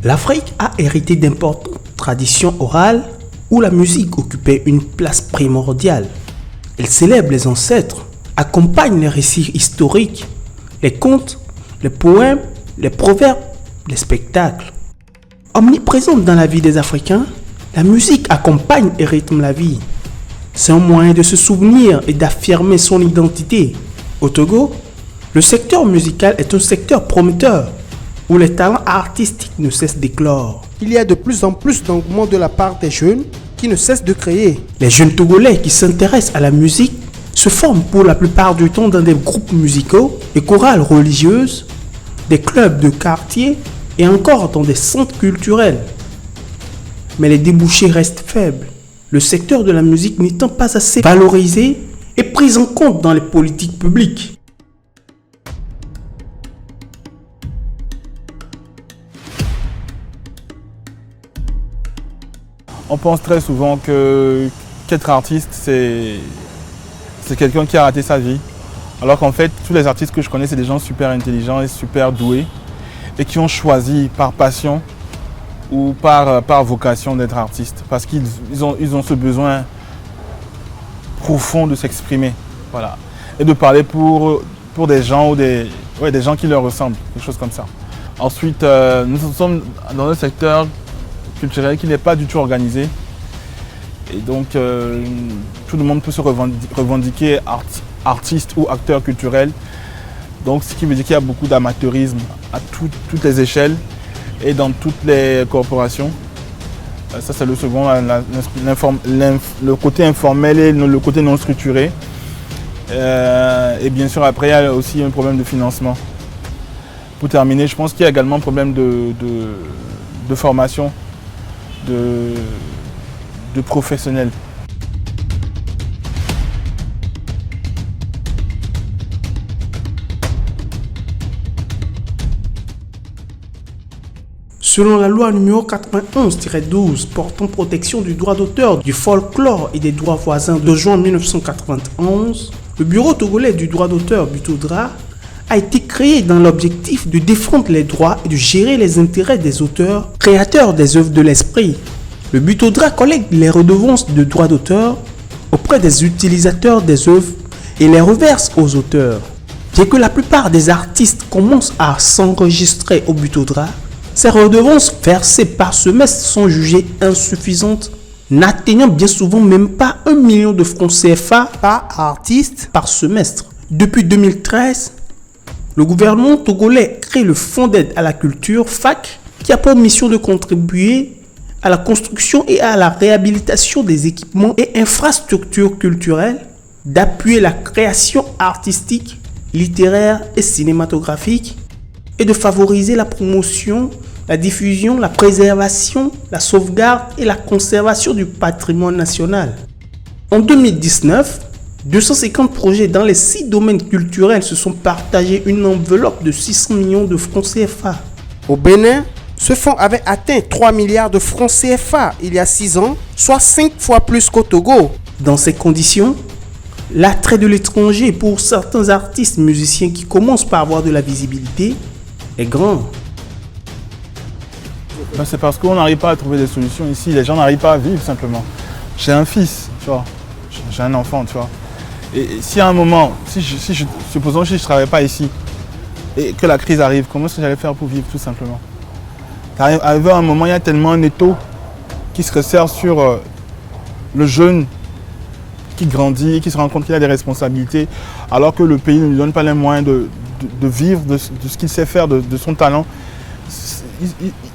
L'Afrique a hérité d'importantes traditions orales où la musique occupait une place primordiale. Elle célèbre les ancêtres, accompagne les récits historiques, les contes, les poèmes, les proverbes, les spectacles. Omniprésente dans la vie des Africains, la musique accompagne et rythme la vie. C'est un moyen de se souvenir et d'affirmer son identité. Au Togo, le secteur musical est un secteur prometteur où les talents artistiques ne cessent d'éclore. Il y a de plus en plus d'engouement de la part des jeunes qui ne cessent de créer. Les jeunes Togolais qui s'intéressent à la musique se forment pour la plupart du temps dans des groupes musicaux, des chorales religieuses, des clubs de quartier et encore dans des centres culturels. Mais les débouchés restent faibles. Le secteur de la musique n'étant pas assez valorisé et pris en compte dans les politiques publiques. On pense très souvent qu'être artiste, c'est quelqu'un qui a raté sa vie. Alors qu'en fait, tous les artistes que je connais, c'est des gens super intelligents et super doués et qui ont choisi par passion ou par vocation d'être artistes parce qu'ils ont ce besoin profond de s'exprimer, voilà, et de parler pour des gens ou des gens qui leur ressemblent, quelque chose comme ça. Ensuite, nous sommes dans un secteur culturel qui n'est pas du tout organisé et donc tout le monde peut se revendiquer artiste ou acteur culturel, donc ce qui veut dire qu'il y a beaucoup d'amateurisme à toutes les échelles et dans toutes les corporations. Ça c'est le second, le côté informel et le côté non structuré. Et bien sûr après il y a aussi un problème de financement. Pour terminer, je pense qu'il y a également un problème de formation de professionnels. Selon la loi numéro 91-12 portant protection du droit d'auteur, du folklore et des droits voisins de juin 1991, le Bureau togolais du droit d'auteur Butodra a été créé dans l'objectif de défendre les droits et de gérer les intérêts des auteurs, créateurs des œuvres de l'esprit. Le Butodra collecte les redevances de droits d'auteur auprès des utilisateurs des œuvres et les reverse aux auteurs. Bien que la plupart des artistes commencent à s'enregistrer au Butodra, ces redevances versées par semestre sont jugées insuffisantes, n'atteignant bien souvent même pas 1 million de francs CFA par artiste par semestre. Depuis 2013, le gouvernement togolais crée le Fonds d'aide à la culture FAC qui a pour mission de contribuer à la construction et à la réhabilitation des équipements et infrastructures culturelles, d'appuyer la création artistique, littéraire et cinématographique, et de favoriser la promotion, la diffusion, la préservation, la sauvegarde et la conservation du patrimoine national. En 2019, 250 projets dans les 6 domaines culturels se sont partagés une enveloppe de 600 millions de francs CFA. Au Bénin, ce fonds avait atteint 3 milliards de francs CFA il y a 6 ans, soit 5 fois plus qu'au Togo. Dans ces conditions, l'attrait de l'étranger pour certains artistes musiciens qui commencent par avoir de la visibilité est grand. C'est parce qu'on n'arrive pas à trouver des solutions ici, les gens n'arrivent pas à vivre simplement. J'ai un fils, tu vois, j'ai un enfant, tu vois. Et si à un moment, supposons que je ne travaillais pas ici et que la crise arrive, comment est-ce que j'allais faire pour vivre tout simplement? Arrivé à un moment, il y a tellement un étau qui se resserre sur le jeune qui grandit, qui se rend compte qu'il a des responsabilités, alors que le pays ne lui donne pas les moyens de vivre de ce qu'il sait faire, de son talent.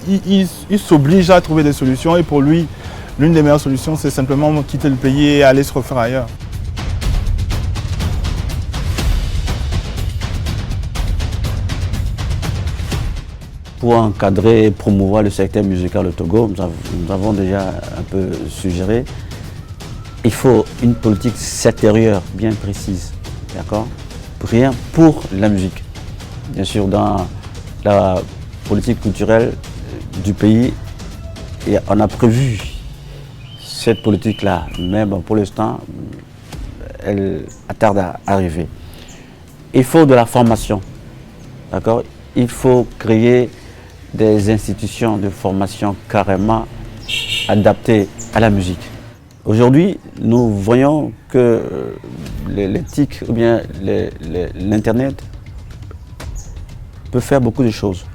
Il s'oblige à trouver des solutions et pour lui, l'une des meilleures solutions, c'est simplement quitter le pays et aller se refaire ailleurs. Pour encadrer et promouvoir le secteur musical au Togo, nous avons déjà un peu suggéré, il faut une politique sectorielle bien précise, d'accord? Rien pour la musique. Bien sûr, dans la politique culturelle du pays, on a prévu cette politique-là, mais bon, pour l'instant, elle attarde à arriver. Il faut de la formation, d'accord? Il faut créer des institutions de formation carrément adaptées à la musique. Aujourd'hui, nous voyons que les TIC ou bien l'Internet peut faire beaucoup de choses.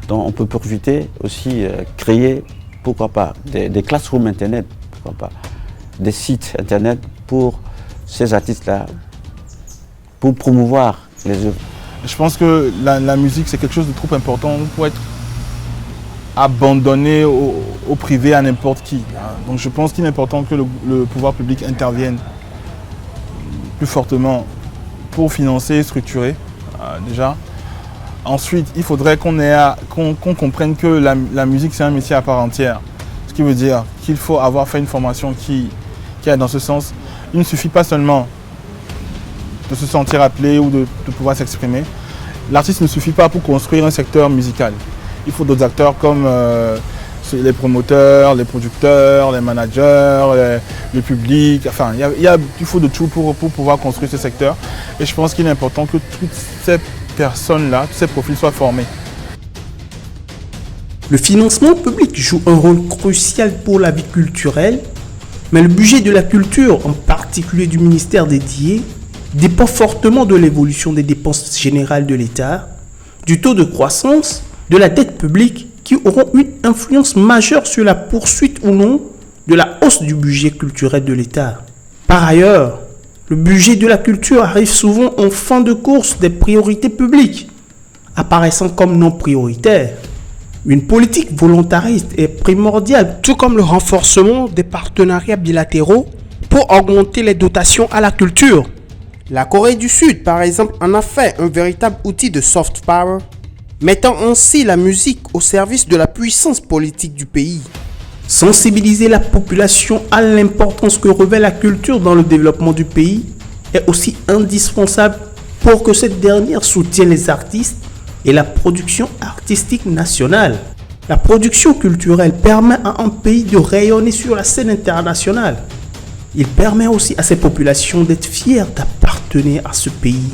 Donc on peut profiter aussi, créer, pourquoi pas, des classrooms Internet, pourquoi pas, des sites Internet pour ces artistes-là, pour promouvoir les œuvres. Je pense que la musique, c'est quelque chose de trop important pour être abandonné au privé à n'importe qui. Donc je pense qu'il est important que le pouvoir public intervienne plus fortement pour financer et structurer déjà. Ensuite, il faudrait qu'on comprenne que la musique, c'est un métier à part entière. Ce qui veut dire qu'il faut avoir fait une formation qui est dans ce sens. Il ne suffit pas seulement de se sentir appelé ou de pouvoir s'exprimer. L'artiste ne suffit pas pour construire un secteur musical. Il faut d'autres acteurs comme les promoteurs, les producteurs, les managers, le public. Enfin, il faut de tout pour pouvoir construire ce secteur. Et je pense qu'il est important que toutes ces personnes-là, tous ces profils soient formés. Le financement public joue un rôle crucial pour la vie culturelle, mais le budget de la culture, en particulier du ministère dédié, dépend fortement de l'évolution des dépenses générales de l'État, du taux de croissance, de la dette publique qui auront une influence majeure sur la poursuite ou non de la hausse du budget culturel de l'État. Par ailleurs, le budget de la culture arrive souvent en fin de course des priorités publiques, apparaissant comme non prioritaires. Une politique volontariste est primordiale, tout comme le renforcement des partenariats bilatéraux pour augmenter les dotations à la culture. La Corée du Sud, par exemple, en a fait un véritable outil de soft power, mettant ainsi la musique au service de la puissance politique du pays. Sensibiliser la population à l'importance que revêt la culture dans le développement du pays est aussi indispensable pour que cette dernière soutienne les artistes et la production artistique nationale. La production culturelle permet à un pays de rayonner sur la scène internationale. Il permet aussi à ses populations d'être fières d'appartenir à ce pays.